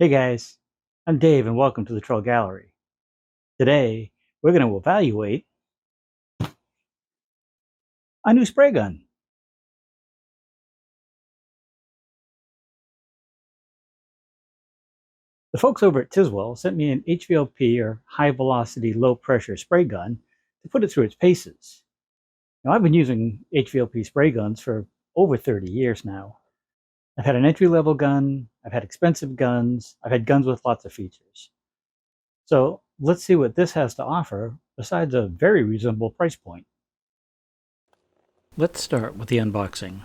Hey guys, I'm Dave and welcome to the Trull Gallery. Today, we're going to evaluate a new spray gun. The folks over at Tiswall sent me an HVLP or high velocity low pressure spray gun to put it through its paces. Now I've been using HVLP spray guns for over 30 years now. I've had an entry level gun, I've had expensive guns, I've had guns with lots of features. So let's see what this has to offer besides a very reasonable price point. Let's start with the unboxing.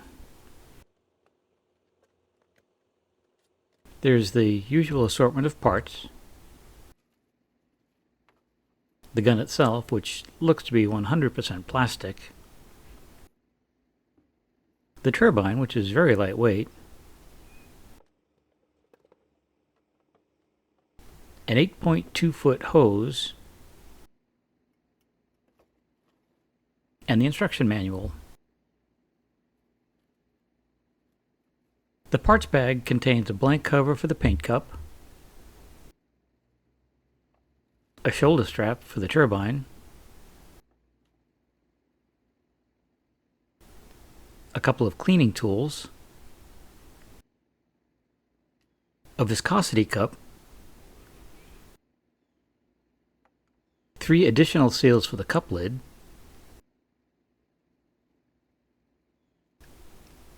There's the usual assortment of parts. The gun itself, which looks to be 100% plastic. The turbine, which is very lightweight. An 8.2-foot hose. And the instruction manual. The parts bag contains a blank cover for the paint cup, a shoulder strap for the turbine, a couple of cleaning tools, a viscosity cup, 3 additional seals for the cup lid,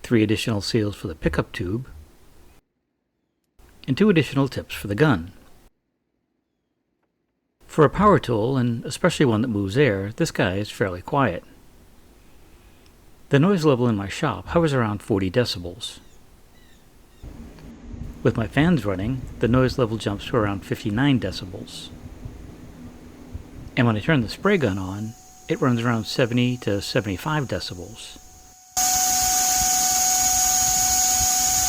3 additional seals for the pickup tube, and 2 additional tips for the gun. For a power tool, and especially one that moves air, this guy is fairly quiet. The noise level in my shop hovers around 40 decibels. With my fans running, the noise level jumps to around 59 decibels. And when I turn the spray gun on, it runs around 70 to 75 decibels.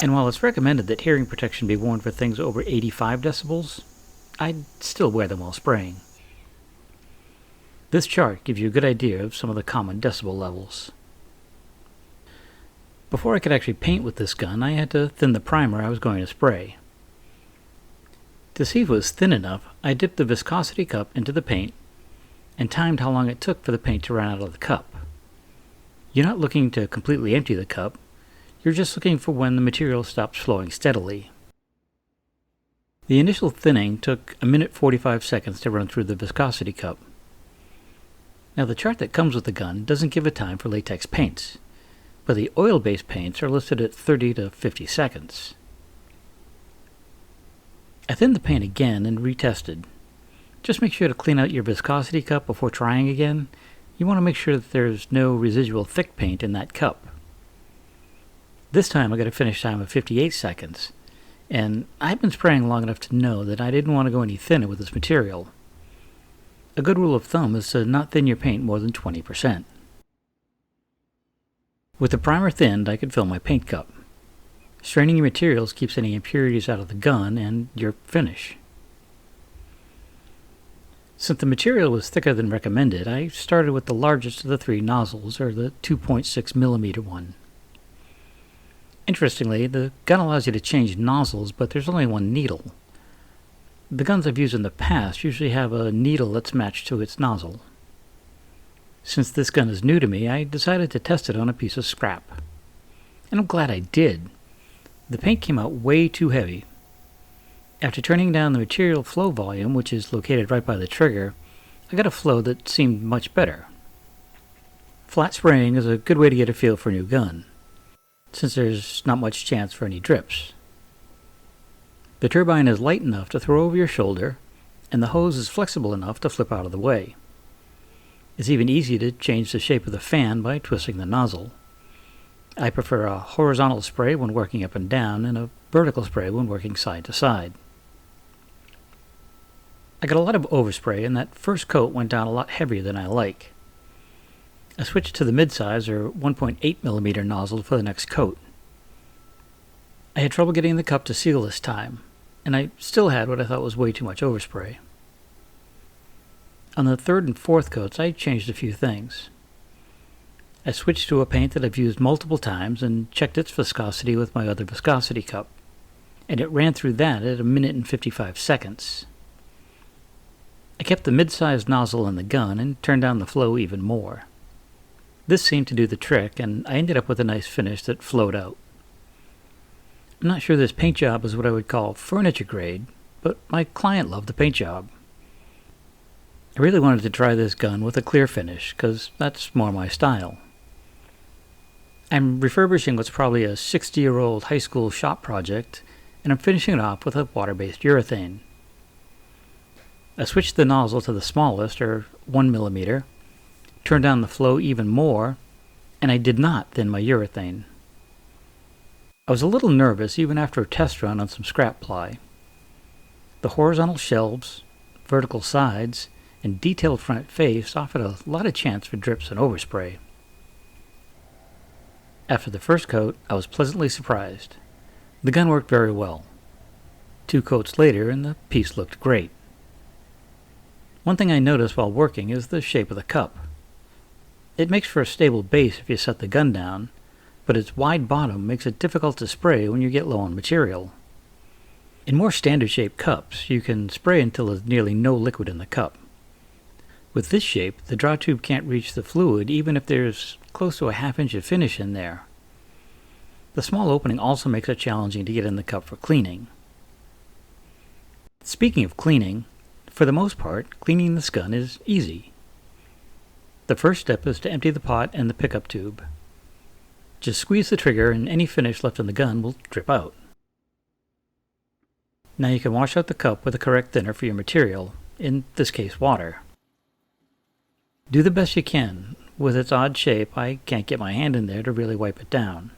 And while it's recommended that hearing protection be worn for things over 85 decibels, I'd still wear them while spraying. This chart gives you a good idea of some of the common decibel levels. Before I could actually paint with this gun, I had to thin the primer I was going to spray. To see if it was thin enough, I dipped the viscosity cup into the paint and timed how long it took for the paint to run out of the cup. You're not looking to completely empty the cup, you're just looking for when the material stops flowing steadily. The initial thinning took 1:45 seconds to run through the viscosity cup. Now the chart that comes with the gun doesn't give a time for latex paints, but the oil-based paints are listed at 30 to 50 seconds. I thinned the paint again and retested. Just make sure to clean out your viscosity cup before trying again. You want to make sure that there's no residual thick paint in that cup. This time I got a finish time of 58 seconds, and I've been spraying long enough to know that I didn't want to go any thinner with this material. A good rule of thumb is to not thin your paint more than 20%. With the primer thinned, I could fill my paint cup. Straining your materials keeps any impurities out of the gun and your finish. Since the material was thicker than recommended, I started with the largest of the 3 nozzles, or the 2.6mm one. Interestingly, the gun allows you to change nozzles, but there's only one needle. The guns I've used in the past usually have a needle that's matched to its nozzle. Since this gun is new to me, I decided to test it on a piece of scrap. And I'm glad I did. The paint came out way too heavy. After turning down the material flow volume, which is located right by the trigger, I got a flow that seemed much better. Flat spraying is a good way to get a feel for a new gun, since there's not much chance for any drips. The turbine is light enough to throw over your shoulder, and the hose is flexible enough to flip out of the way. It's even easy to change the shape of the fan by twisting the nozzle. I prefer a horizontal spray when working up and down, and a vertical spray when working side to side. I got a lot of overspray, and that first coat went down a lot heavier than I like. I switched to the mid-size or 1.8mm nozzle for the next coat. I had trouble getting the cup to seal this time, and I still had what I thought was way too much overspray. On the 3rd and 4th coats, I changed a few things. I switched to a paint that I've used multiple times and checked its viscosity with my other viscosity cup. and it ran through that at 1 minute and 55 seconds. I kept the mid-sized nozzle in the gun and turned down the flow even more. This seemed to do the trick, and I ended up with a nice finish that flowed out. I'm not sure this paint job is what I would call furniture grade, but my client loved the paint job. I really wanted to try this gun with a clear finish, because that's more my style. I'm refurbishing what's probably a 60-year-old high school shop project, and I'm finishing it off with a water-based urethane. I switched the nozzle to the smallest, or 1 millimeter, turned down the flow even more, and I did not thin my urethane. I was a little nervous even after a test run on some scrap ply. The horizontal shelves, vertical sides, and detailed front face offered a lot of chance for drips and overspray. After the first coat, I was pleasantly surprised. The gun worked very well. 2 coats later, and the piece looked great. One thing I noticed while working is the shape of the cup. It makes for a stable base if you set the gun down, but its wide bottom makes it difficult to spray when you get low on material. In more standard-shaped cups, you can spray until there's nearly no liquid in the cup. With this shape, the draw tube can't reach the fluid even if there's close to a ½ inch of finish in there. The small opening also makes it challenging to get in the cup for cleaning. Speaking of cleaning, for the most part, cleaning this gun is easy. The first step is to empty the pot and the pickup tube. Just squeeze the trigger and any finish left in the gun will drip out. Now you can wash out the cup with the correct thinner for your material, in this case water. Do the best you can. With its odd shape, I can't get my hand in there to really wipe it down.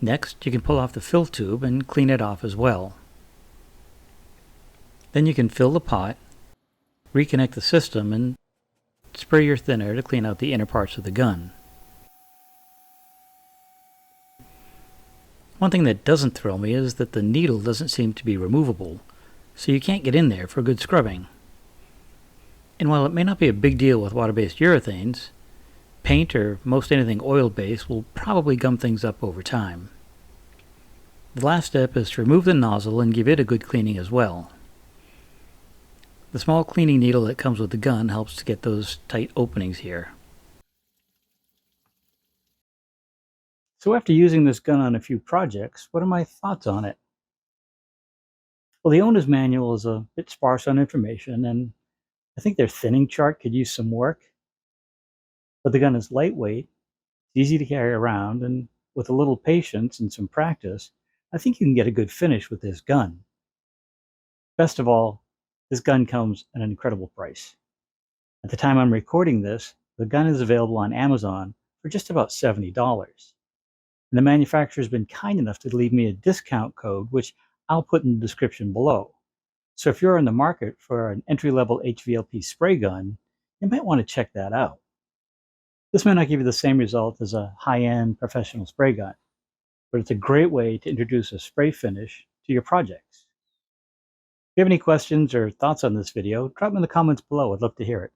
Next, you can pull off the fill tube and clean it off as well. Then you can fill the pot, reconnect the system, and spray your thinner to clean out the inner parts of the gun. One thing that doesn't thrill me is that the needle doesn't seem to be removable, so you can't get in there for good scrubbing. And while it may not be a big deal with water-based urethanes, paint or most anything oil-based will probably gum things up over time. The last step is to remove the nozzle and give it a good cleaning as well. The small cleaning needle that comes with the gun helps to get those tight openings here. So after using this gun on a few projects, what are my thoughts on it? Well, the owner's manual is a bit sparse on information, and I think their thinning chart could use some work. But the gun is lightweight, easy to carry around, and with a little patience and some practice, I think you can get a good finish with this gun. Best of all, this gun comes at an incredible price. At the time I'm recording this, the gun is available on Amazon for just about $70. And the manufacturer has been kind enough to leave me a discount code, which I'll put in the description below. So if you're in the market for an entry-level HVLP spray gun, you might want to check that out. This may not give you the same result as a high-end professional spray gun, but it's a great way to introduce a spray finish to your projects. If you have any questions or thoughts on this video, drop them in the comments below. I'd love to hear it.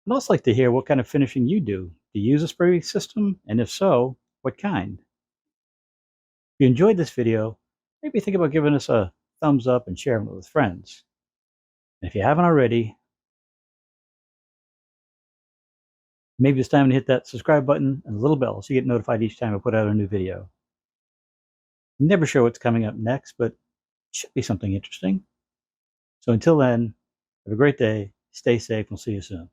I'd also like to hear what kind of finishing you do. Do you use a spray system? And if so, what kind? If you enjoyed this video, maybe think about giving us a thumbs up and sharing it with friends. And if you haven't already, maybe it's time to hit that subscribe button and the little bell so you get notified each time I put out a new video. I'm never sure what's coming up next, but it should be something interesting. So until then, have a great day, stay safe, and we'll see you soon.